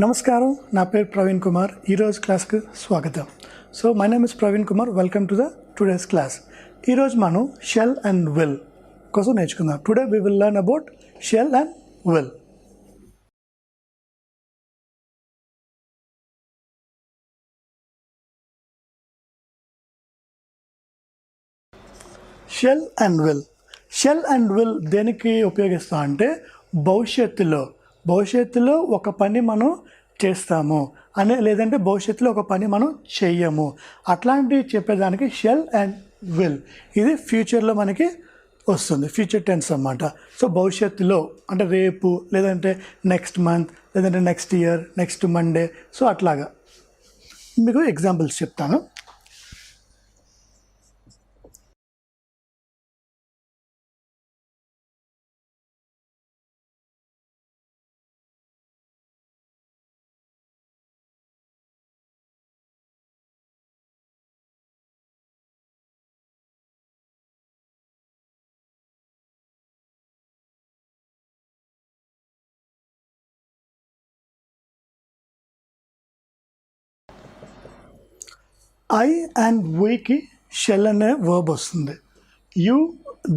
నమస్కారం, నా పేరు ప్రవీణ్ కుమార్. ఈరోజు క్లాస్కి స్వాగతం. So my name is Praveen Kumar. Welcome to the today's class. ఈరోజు మనం షెల్ అండ్ విల్ కోసం నేర్చుకుందాం. Today we will learn about shall and will. Shall and will. Shall and will దేనికి ఉపయోగిస్తాం అంటే భవిష్యత్తులో ఒక పని మనం చేస్తాము అనే, లేదంటే భవిష్యత్తులో ఒక పని మనం చెయ్యము, అట్లాంటివి చెప్పేదానికి షెల్ అండ్ విల్. ఇది ఫ్యూచర్లో మనకి వస్తుంది, ఫ్యూచర్ టెన్స్ అన్నమాట. సో భవిష్యత్తులో అంటే రేపు, లేదంటే నెక్స్ట్ మంత్, లేదంటే next year, next Monday. So అట్లాగా మీకు ఎగ్జాంపుల్స్ చెప్తాను. ఐ అండ్ వీకి షెల్ అనే వర్బ్ వస్తుంది. You,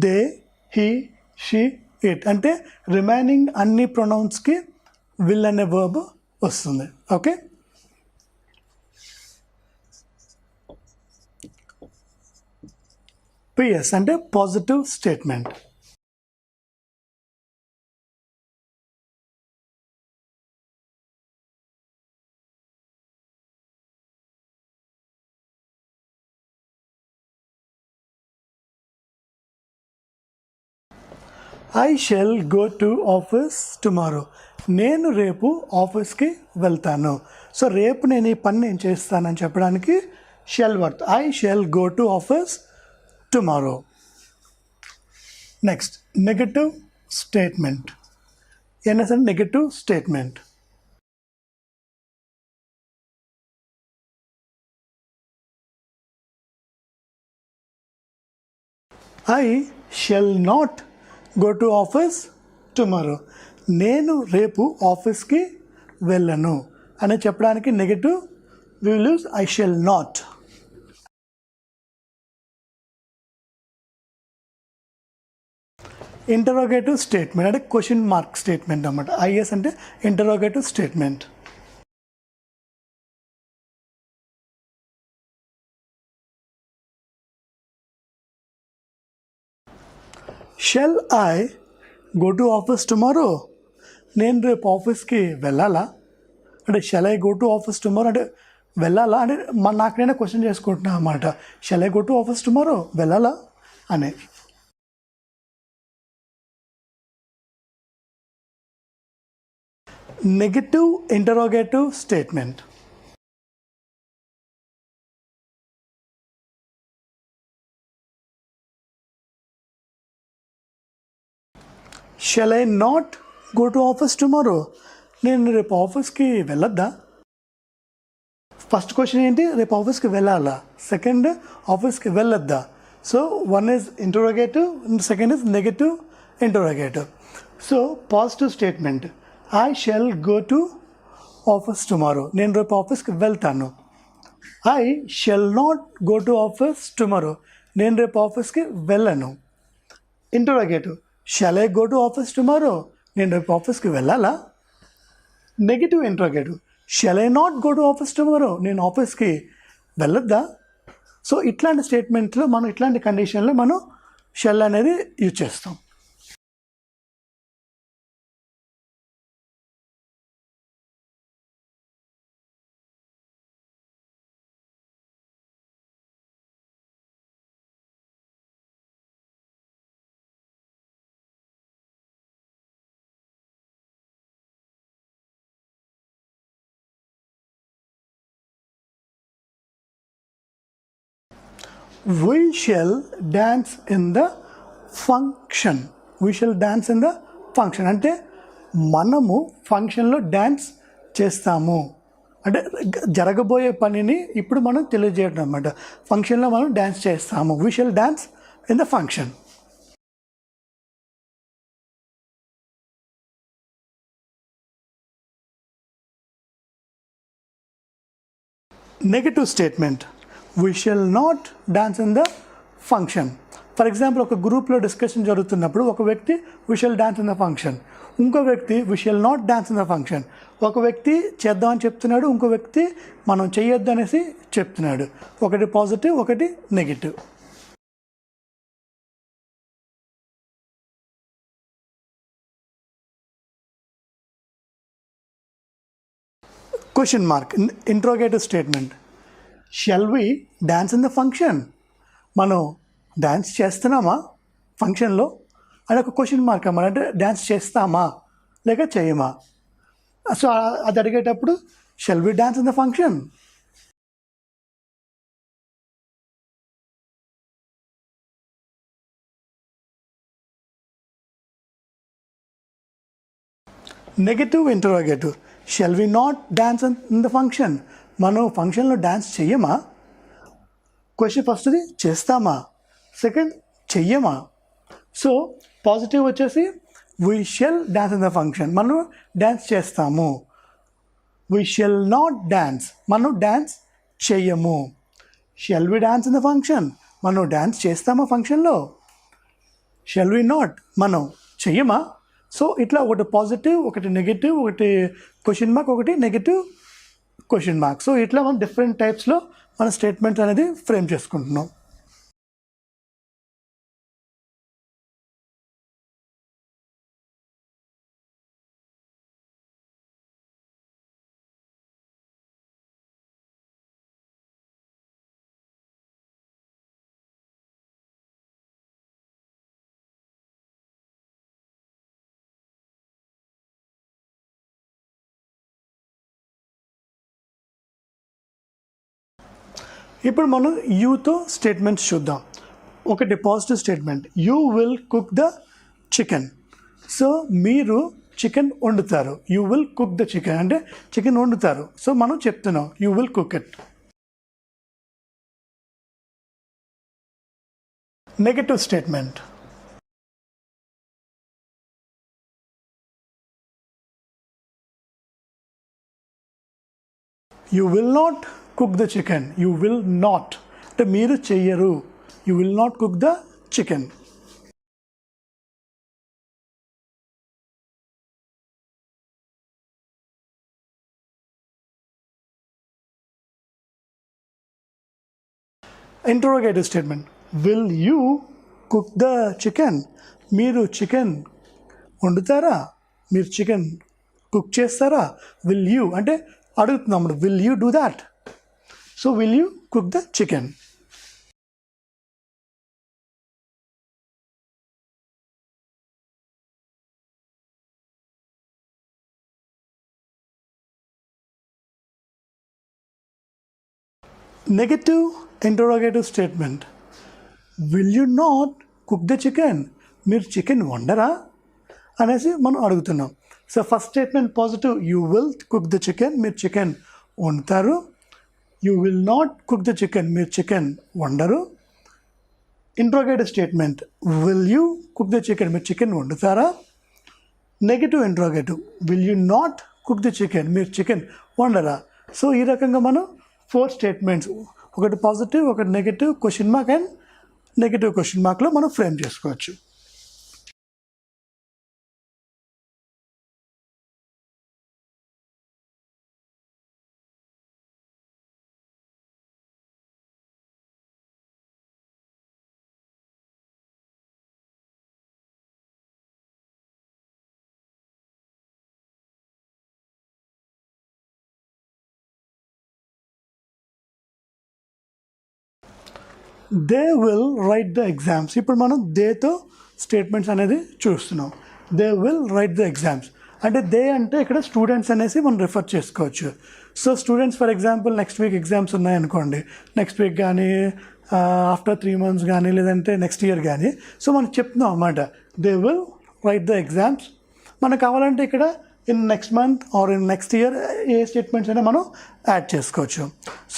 they, he, she, it అంటే రిమైనింగ్ అన్ని ప్రొనౌన్స్కి విల్ అనే వర్బ్ వస్తుంది. ఓకే, పిఎస్ అంటే positive statement. I shall go to office tomorrow. నేను రేపు ఆఫీస్కి వెళ్తాను. సో రేపు నేను ఈ పని నేను చేస్తానని చెప్పడానికి shall worth. I shall go to office tomorrow. Next, negative statement. N అంటే negative statement. I shall not go to office tomorrow. నేను రేపు ఆఫీస్కి వెళ్ళను అని చెప్పడానికి negative we will use I shall not. Interrogative statement అంటే క్వశ్చన్ మార్క్ స్టేట్మెంట్ అన్నమాట. I అంటే interrogative statement. Shall I go to office tomorrow. నేను రేపు ఆఫీస్కి వెళ్ళాలా అంటే shall I go to office tomorrow అంటే వెళ్ళాలా అంటే నాకు నేనే క్వశ్చన్ చేసుకుంటున్నా అన్నమాట. Shell I go to office tomorrow, వెళ్ళాలా అనే. Negative interrogative statement. Shall I not go to office tomorrow. నేను రేపు ఆఫీస్కి వెళ్ళొద్దా. ఫస్ట్ క్వశ్చన్ ఏంటి, రేపు ఆఫీస్కి వెళ్ళాలా. సెకండ్, ఆఫీస్కి వెళ్ళొద్దా. So one is interrogative, second is negative interrogative. So positive statement, I shall go to office tomorrow. నేను రేపు ఆఫీస్కి వెళ్తాను. I shall not go to office tomorrow. నేను రేపు ఆఫీస్కి వెళ్ళను. Interrogative, shall I go to office tomorrow. నేను రేపు ఆఫీస్కి వెళ్ళాలా. Negative interrogative, shall I not go to office tomorrow. నేను ఆఫీస్కి వెళ్ళొద్దా. సో ఇట్లాంటి స్టేట్మెంట్లో మనం, ఇట్లాంటి కండిషన్లో మనం షెల్ అనేది యూజ్ చేస్తాం. We shall dance in the function. We shall dance in the function అంటే మనము ఫంక్షన్లో డ్యాన్స్ చేస్తాము అంటే జరగబోయే పనిని ఇప్పుడు మనం తెలియజేయడం అన్నమాట. ఫంక్షన్లో మనం డ్యాన్స్ చేస్తాము. We shall dance in the function. Negative statement, we shall not dance in the function. For example ఒక గ్రూప్లో డిస్కషన్ జరుగుతున్నప్పుడు ఒక వ్యక్తి we shall dance in the function, ఇంకో వ్యక్తి we shall not dance in the function. ఒక వ్యక్తి చేద్దామని చెప్తున్నాడు, ఇంకో వ్యక్తి మనం చేయొద్దు అనేసి చెప్తున్నాడు. ఒకటి పాజిటివ్, ఒకటి negative. Question mark, interrogative statement. Shall we dance in the function? మనం డ్యాన్స్ చేస్తున్నామా ఫంక్షన్లో అని ఒక క్వశ్చన్ మార్క్ అన్నమాట. అంటే డ్యాన్స్ చేస్తామా లేక చేయమా. సో అది అడిగేటప్పుడు shall we dance in the function. Negative interrogative, shall we not dance in the function? మనం ఫంక్షన్లో డ్యాన్స్ చెయ్యమా. క్వశ్చన్ ఫస్ట్ది చేస్తామా, సెకండ్ చెయ్యమా. సో పాజిటివ్ వచ్చేసి we shall dance in the function, మనం డ్యాన్స్ చేస్తాము. వీ షెల్ నాట్ డాన్స్, మనం డ్యాన్స్ చెయ్యము. Shall we dance in the function, మనం డ్యాన్స్ చేస్తామా ఫంక్షన్లో. షెల్ వి నాట్, మనం చెయ్యమా. సో ఇట్లా ఒకటి పాజిటివ్, ఒకటి నెగిటివ్, ఒకటి క్వశ్చన్ మార్క్, ఒకటి నెగిటివ్ క్వశ్చన్ మార్క్. సో ఇట్లా మనం డిఫరెంట్ టైప్స్లో మన స్టేట్మెంట్స్ అనేది ఫ్రేమ్ చేసుకుంటున్నాం. ఇప్పుడు మనం యూతో స్టేట్మెంట్స్ చూద్దాం. ఒకటి positive statement, you will cook the chicken. So మీరు చికెన్ వండుతారు. You will cook the chicken అంటే చికెన్ వండుతారు. సో మనం చెప్తున్నాం you will cook it. Negative statement, you will not cook the chicken. You will not అంటే మీరు చెయ్యరు. You will not cook the chicken. Interrogative statement, will you cook the chicken? మీరు chicken వండుతారా, మీరు chicken cook చేస్తారా. Will you అంటే అడుగుతున్నాం, will you do that. So will you cook the chicken. Negative interrogative statement, will you not cook the chicken? మీరు chicken వండరా అనేసి మనం అడుగుతున్నాం. So first statement positive, you will cook the chicken, మీరు chicken వండుతారు. You will not cook the chicken, మీరు chicken వండరు. Interrogative statement, will you cook the chicken? మీరు చికెన్ వండుతారా. Negative interrogative, will you not cook the chicken? మీరు chicken వండరా. So ఈ రకంగా మనం 4 స్టేట్మెంట్స్, ఒకటి పాజిటివ్, ఒకటి negative, question mark and negative question మార్క్లో మనం ఫ్రేమ్ చేసుకోవచ్చు. They will write the exams. ఇప్పుడు మనం దేతో స్టేట్మెంట్స్ అనేది చూస్తున్నాం. They will write the exams అంటే దే అంటే ఇక్కడ స్టూడెంట్స్ అనేసి మనం రిఫర్ చేసుకోవచ్చు. So students for example next week exams ఉన్నాయనుకోండి, నెక్స్ట్ వీక్ కానీ ఆఫ్టర్ 3 months కానీ లేదంటే నెక్స్ట్ ఇయర్ కానీ. సో మనం చెప్తున్నాం అన్నమాట they will write the exams. మనకు కావాలంటే ఇక్కడ in next month or in next year A statements అయినా మనం యాడ్ చేసుకోవచ్చు.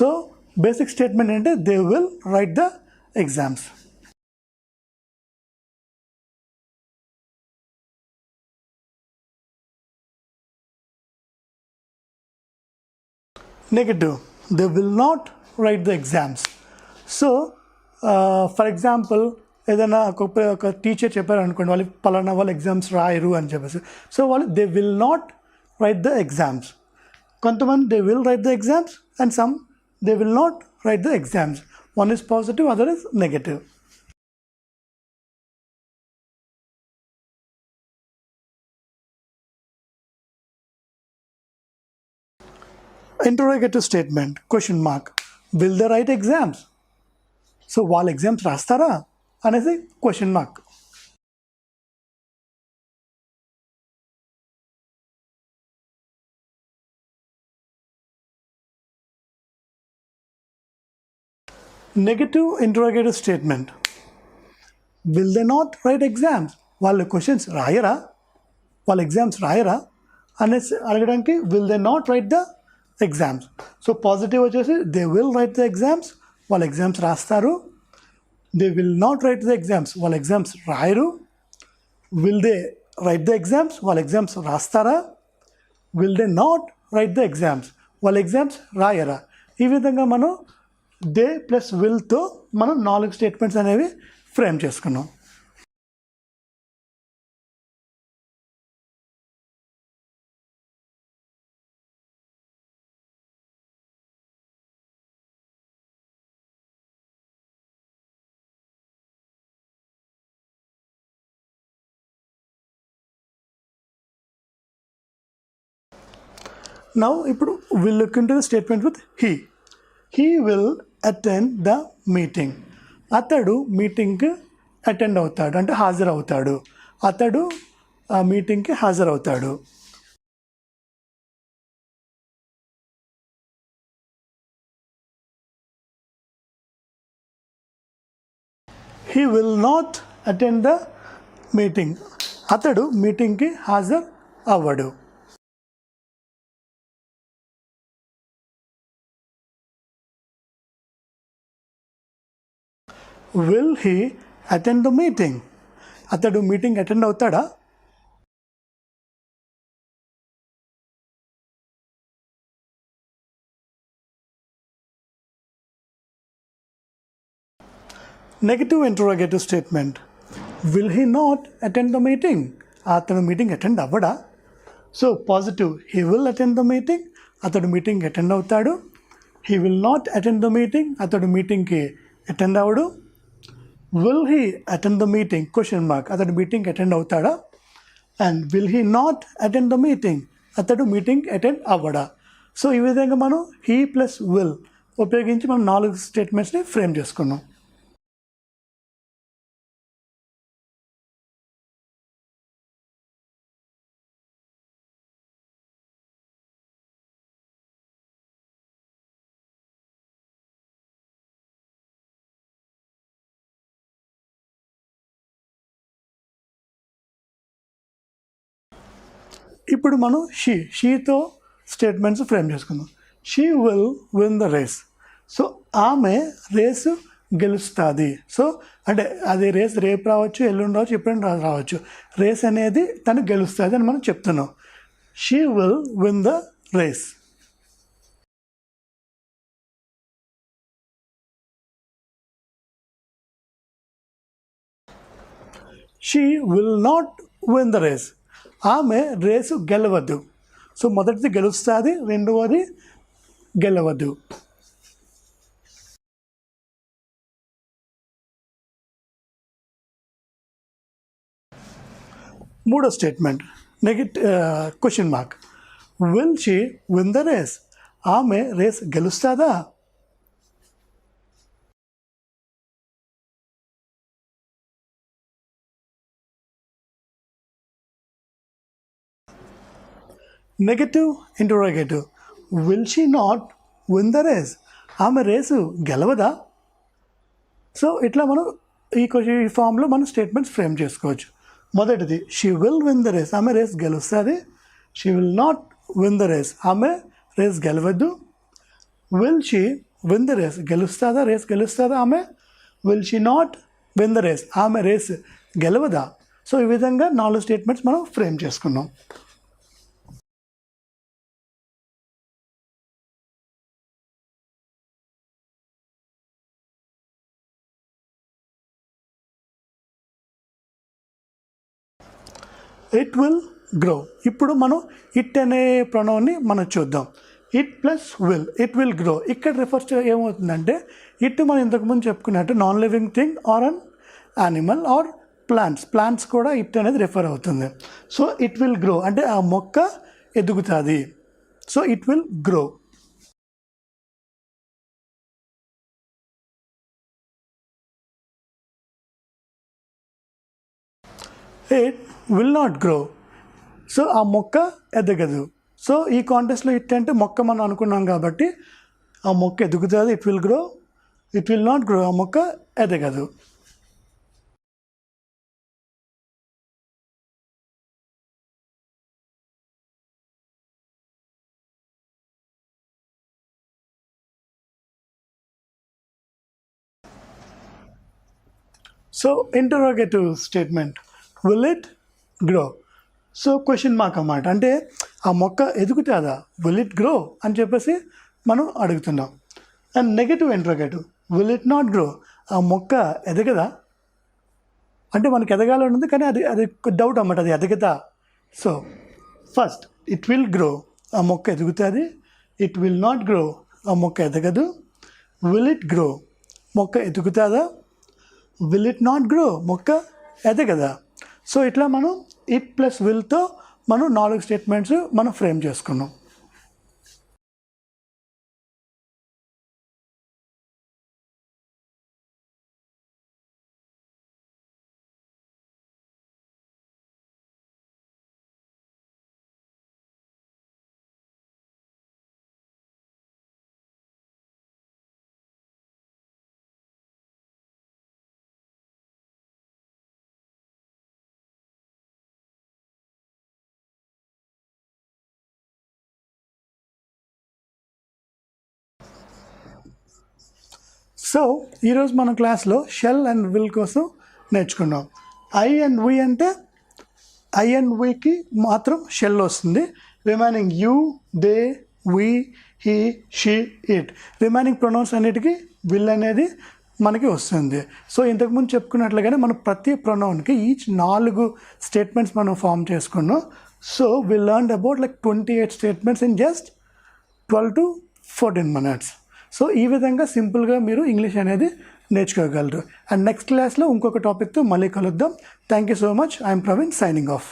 సో బేసిక్ స్టేట్మెంట్ అంటే they will write the exams. Negative they will not write the exams. So for example, ఏదైనా ఒక teacher చెప్పారు అనుకోండి, వాళ్ళు పలానా వాళ్ళు ఎగ్జామ్స్ రాయరు అని చెప్పేసి, సో వాళ్ళు they will not write the exams. కొంతమంది they will write the exams and some they will not write the exams. One is positive, other is negative. Interrogative statement question mark, will they write exams? So వాళ్ళు exams రాస్తారా అనేసి question mark. Negative interrogative statement, will they not write exams? వాళ్ళు questions రాయరా, వాళ్ళ exams రాయరా అనేసి అడగడానికి will they not write the exams. So positive వచ్చేసి they will write the exams, వాళ్ళ ఎగ్జామ్స్ రాస్తారు. They will not write the exams, వాళ్ళ ఎగ్జామ్స్ రాయరు. Will they write the exams, వాళ్ళ ఎగ్జామ్స్ రాస్తారా? Will they not write the exams, వాళ్ళ exams రాయరా? ఈ విధంగా మనం దే ప్లస్ విల్తో మనం 4 స్టేట్మెంట్స్ అనేవి ఫ్రేమ్ చేసుకున్నాం. Now, we'll look into the statement with he. He will attend the meeting. అతడు మీటింగ్కి అటెండ్ అవుతాడు అంటే హాజరవుతాడు. అతడు ఆ మీటింగ్కి హాజరవుతాడు. He will not attend the meeting. అతడు మీటింగ్కి హాజరు అవ్వడు. Will he attend the meeting? అతడు మీటింగ్ అటెండ్ అవుతాడా? Negative interrogative statement, will he not attend the meeting? అతడు మీటింగ్ అటెండ్ అవ్వడా? So positive he will attend the meeting, అతడు meeting attend అవుతాడు. He will not attend the meeting, అతడు మీటింగ్కి attend అవ్వడు. Will he attend the meeting question mark, అతడు meeting attend అవుతాడా? And will he not attend the meeting, అతడు meeting attend అవ్వడా? So ఈ విధంగా మనం హీ ప్లస్ విల్ ఉపయోగించి మనం 4 స్టేట్మెంట్స్ని ఫ్రేమ్ చేసుకున్నాం. ఇప్పుడు మనం షీతో స్టేట్మెంట్స్ ఫ్రేమ్ చేసుకుందాం. She will win the race. So ఆమె రేసు గెలుస్తుంది. సో అంటే అది రేస్ రేపు రావచ్చు, ఎల్లుండి రావచ్చు, ఎప్పుడైనా రావచ్చు. రేస్ అనేది తను గెలుస్తుంది అని మనం చెప్తున్నాం. She will win the race. She will not win the race. ఆమె రేసు గెలవద్దు. సో మొదటిది గెలుస్తుంది, రెండవది గెలవద్దు. మూడో statement question mark, will she win the race? ఆమె రేస్ గెలుస్తుందా? Negative interrogative, will she not win the race? ఆమె రేసు గెలవదా? సో ఇట్లా మనం ఈ ఫామ్లో మనం స్టేట్మెంట్స్ ఫ్రేమ్ చేసుకోవచ్చు. మొదటిది she will win the race, ఆమె రేస్ గెలుస్తుంది. She will not win the race, ఆమె రేస్ గెలవద్దు. Will she win the race, గెలుస్తుందా, రేస్ గెలుస్తుందా ఆమె? Will she not win the race, ఆమె రేస్ గెలవదా? సో ఈ విధంగా 4 స్టేట్మెంట్స్ మనం ఫ్రేమ్ చేసుకున్నాం. It will grow. ఇప్పుడు మనం ఇట్ అనే ప్రొనౌన్ని మనం చూద్దాం. It plus will, it will grow. ఇక్కడ రిఫర్స్ ఏమవుతుందంటే ఇట్ మనం ఇంతకుముందు చెప్పుకున్నట్టు non living thing or an animal or plants కూడా ఇట్ అనేది రిఫర్ అవుతుంది. సో ఇట్ విల్ గ్రో అంటే ఆ మొక్క ఎదుగుతుంది. So it will grow. It will not grow. So ఆ మొక్క ఎదగదు. సో ఈ కాంటెక్స్లో ఇట్ అంటే మొక్క మనం అనుకున్నాం కాబట్టి ఆ మొక్క ఎదుగుతుంది, it will grow. It will not grow, ఆ మొక్క ఎదగదు. So interrogative statement, will it grow. So question mark అన్నమాట. అంటే ఆ మొక్క ఎదుగుతుందా, విల్ ఇట్ గ్రో అని చెప్పేసి మనం అడుగుతున్నాం. And negative interrogative, will it not grow, ఆ మొక్క ఎదగదా అంటే మనకి ఎదగాలని ఉంది కానీ అది డౌట్ అన్నమాట, అది ఎదగదా. So first it will grow, ఆ మొక్క ఎదుగుతుంది. ఇట్ విల్ నాట్ గ్రో, ఆ మొక్క ఎదగదు. విల్ ఇట్ గ్రో, మొక్క ఎదుగుతుందా. విల్ ఇట్ నాట్ గ్రో, మొక్క ఎదగదా. సో ఇట్లా మనం ఇట్ ప్లస్ విల్తో మనం 4 స్టేట్మెంట్స్ మనం ఫ్రేమ్ చేసుకున్నాం. సో ఈరోజు మన క్లాస్లో షెల్ అండ్ విల్ కోసం నేర్చుకున్నాం. ఐ అండ్ వి అంటే ఐ అండ్ వికి మాత్రం షెల్ వస్తుంది. Remaining you, they, we, he, she, it, remaining pronouns అన్నిటికీ విల్ అనేది మనకి వస్తుంది. సో ఇంతకుముందు చెప్పుకున్నట్లుగానే మనం ప్రతి ప్రొనౌన్కి ఈచ్ 4 స్టేట్మెంట్స్ మనం ఫామ్ చేసుకున్నాం. So we learned about 28 statements in just 12 to 14 minutes. So ఈ విధంగా సింపుల్గా మీరు ఇంగ్లీష్ అనేది నేర్చుకోగలరు. అండ్ నెక్స్ట్ క్లాస్లో ఇంకొక టాపిక్తో మళ్ళీ కలుద్దాం. Thank you so much. I'm Praveen signing off.